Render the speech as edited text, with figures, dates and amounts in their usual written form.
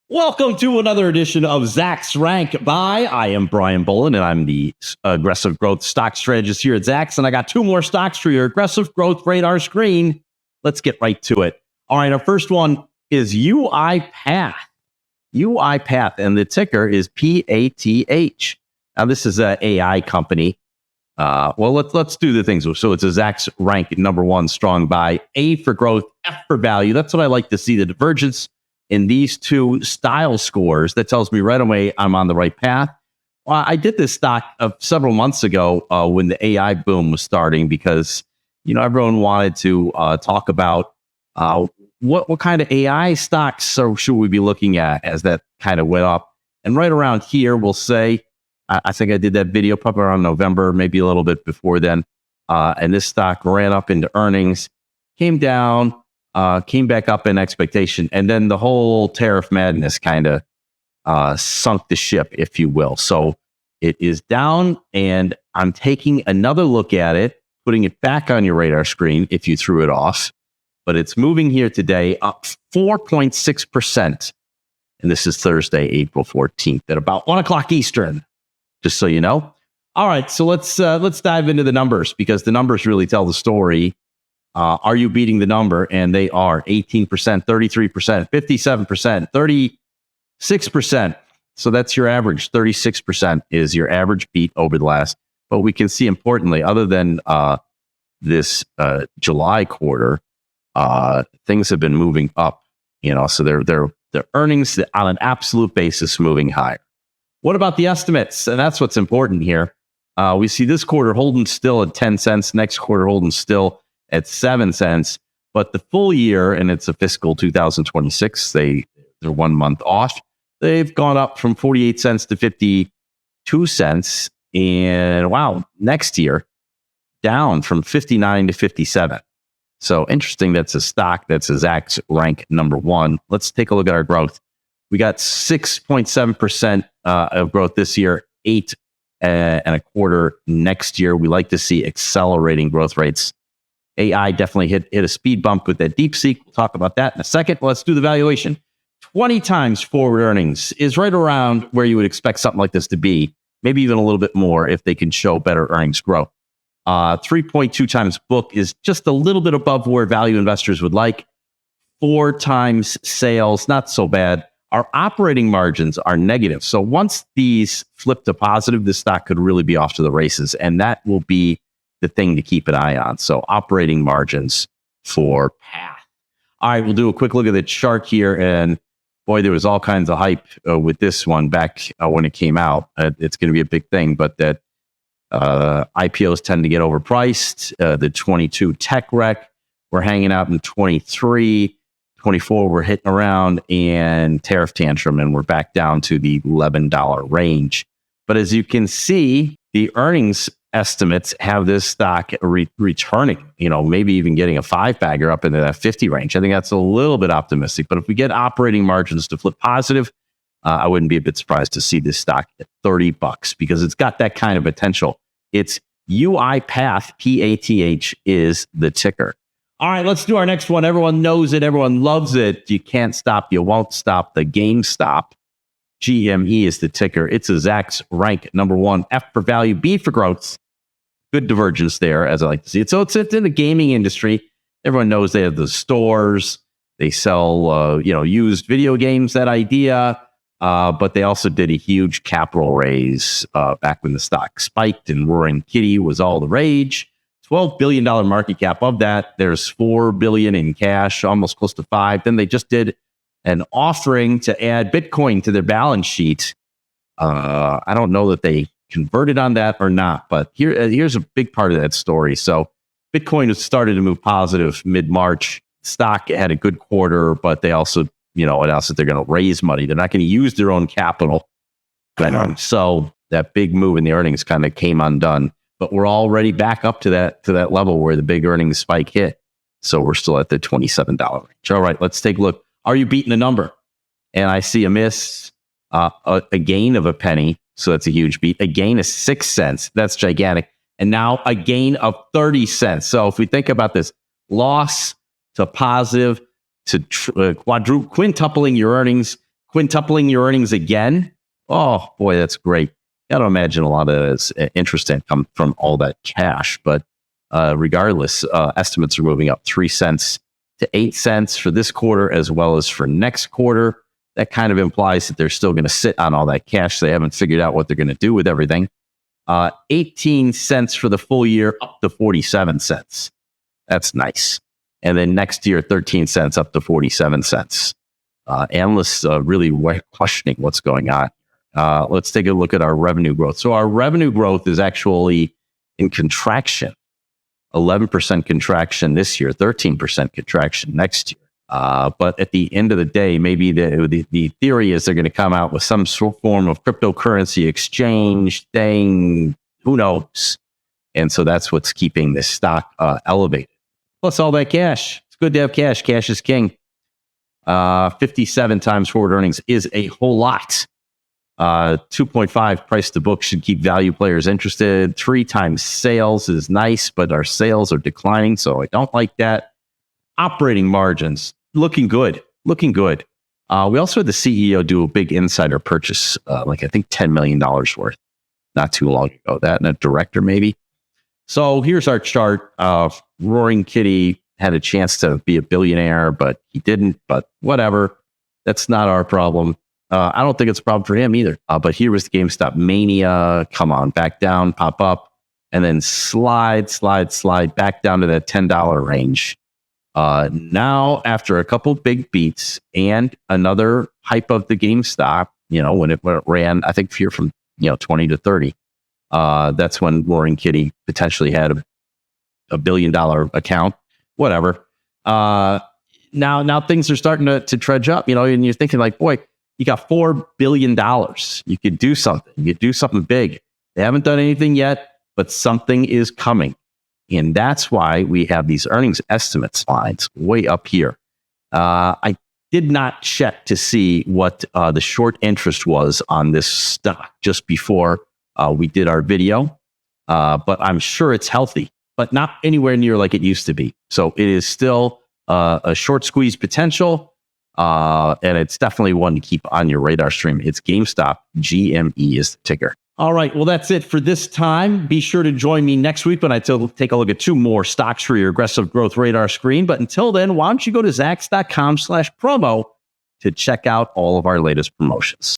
Welcome to another edition of Zach's Rank Buy. I am Brian Bolin, and I'm the aggressive growth stock strategist here at Zach's. And I got two more stocks for your aggressive growth radar screen. Let's get right to it. All right, our first one is UiPath. UiPath, and the ticker is PATH. Now, this is an AI company. Let's do the things. So it's a Zach's Rank number one strong buy. A for growth, F for value. That's what I like to see, the divergence in these two style scores. That tells me right away I'm on the right path. Well, I did this stock several months ago when the AI boom was starting because everyone wanted to talk about what kind of AI stocks should we be looking at as that kind of went up. And right around here, we'll say, I think I did that video probably around November, maybe a little bit before then. And this stock ran up into earnings, came down, came back up in expectation, and then the whole tariff madness kind of sunk the ship, if you will. So it is down, and I'm taking another look at it, putting it back on your radar screen if you threw it off. But it's moving here today up 4.6%. And this is Thursday, April 14th at about 1 o'clock Eastern, just so you know. All right, so let's dive into the numbers because the numbers really tell the story. Are you beating the number? And they are 18%, 33%, 57%, 36%. So that's your average. 36% is your average beat over the last. But we can see importantly, other than this July quarter, things have been moving up. So their earnings on an absolute basis moving higher. What about the estimates? And that's what's important here. We see this quarter holding still at 10 cents. Next quarter holding still at 7 cents, but the full year, and it's a fiscal 2026, they're 1 month off. They've gone up from 48 cents to 52 cents. And wow, next year, down from 59 to 57. So interesting, that's a stock that's a Zach's Rank number one. Let's take a look at our growth. We got 6.7% of growth this year, 8.25% next year. We like to see accelerating growth rates. AI definitely hit a speed bump with that DeepSeek. We'll talk about that in a second. Let's do the valuation. 20 times forward earnings is right around where you would expect something like this to be, maybe even a little bit more if they can show better earnings growth. 3.2 times book is just a little bit above where value investors would like. 4 times sales, not so bad. Our operating margins are negative. So once these flip to positive, this stock could really be off to the races, and that will be the thing to keep an eye on. So operating margins for Path. All right, we'll do a quick look at the chart here. And boy, there was all kinds of hype with this one back when it came out. It's going to be a big thing, but that IPOs tend to get overpriced. The 22 tech wreck, we're hanging out in 23. 24, we're hitting around, and tariff tantrum, and we're back down to the $11 range. But as you can see, the earnings estimates have this stock returning, maybe even getting a 5-bagger up into that 50 range. I think that's a little bit optimistic. But if we get operating margins to flip positive, I wouldn't be a bit surprised to see this stock at $30 because it's got that kind of potential. It's UiPath, PATH is the ticker. All right, let's do our next one. Everyone knows it. Everyone loves it. You can't stop. You won't stop. The GameStop. GME is the ticker. It's a Zach's Rank number one. F for value, B for growth. Good divergence there, as I like to see it. So it's in the gaming industry. Everyone knows they have the stores. They sell, used video games, that idea. But they also did a huge capital raise back when the stock spiked and Roaring Kitty was all the rage. $12 billion market cap. Of that, there's $4 billion in cash, almost close to $5 billion. Then they just did an offering to add Bitcoin to their balance sheet. I don't know that they converted on that or not, but here's a big part of that story. So Bitcoin has started to move positive mid-March. Stock had a good quarter, but they also, announced that they're going to raise money. They're not going to use their own capital. So that big move in the earnings kind of came undone. But we're already back up to that level where the big earnings spike hit. So we're still at the $27 range. All right, let's take a look. Are you beating the number? And I see a miss, a gain of a penny. So that's a huge beat. A gain of 6 cents. That's gigantic. And now a gain of 30 cents. So if we think about this, loss to positive to quintupling your earnings, quintupling your earnings again. Oh, boy, that's great. Got to imagine a lot of it is interest income from all that cash. But regardless, estimates are moving up 3 cents to 8 cents for this quarter as well as for next quarter. That kind of implies that they're still going to sit on all that cash. They haven't figured out what they're going to do with everything. 18 cents for the full year, up to 47 cents. That's nice. And then next year, 13 cents up to 47 cents. Analysts really questioning what's going on. Let's take a look at our revenue growth. So our revenue growth is actually in contraction. 11% contraction this year, 13% contraction next year. But at the end of the day, maybe the theory is they're going to come out with some form of cryptocurrency exchange thing. Who knows? And so that's what's keeping this stock elevated. Plus all that cash. It's good to have cash. Cash is king. 57 times forward earnings is a whole lot. 2.5 price to book should keep value players interested. 3 times sales is nice, but our sales are declining, so I don't like that. Operating margins looking good. We also had the CEO do a big insider purchase, like I think $10 million worth, not too long ago. That and a director maybe. So here's our chart. Roaring Kitty had a chance to be a billionaire, but he didn't. But whatever, that's not our problem. I don't think it's a problem for him either. But here was the GameStop mania. Come on, back down, pop up, and then slide back down to that $10 range. Now, after a couple big beats and another hype of the GameStop, when it ran, I think here from 20 to 30, that's when Roaring Kitty potentially had a $1 billion account. Whatever. Now things are starting to trudge up, and you're thinking like, boy, you got $4 billion. You could do something. You could do something big. They haven't done anything yet, but something is coming. And that's why we have these earnings estimate slides way up here. I did not check to see what the short interest was on this stock just before we did our video, but I'm sure it's healthy, but not anywhere near like it used to be. So it is still a short squeeze potential, and it's definitely one to keep on your radar screen. It's GameStop. GME is the ticker. All right. Well, that's it for this time. Be sure to join me next week when I take a look at 2 more stocks for your aggressive growth radar screen. But until then, why don't you go to Zacks.com/promo to check out all of our latest promotions.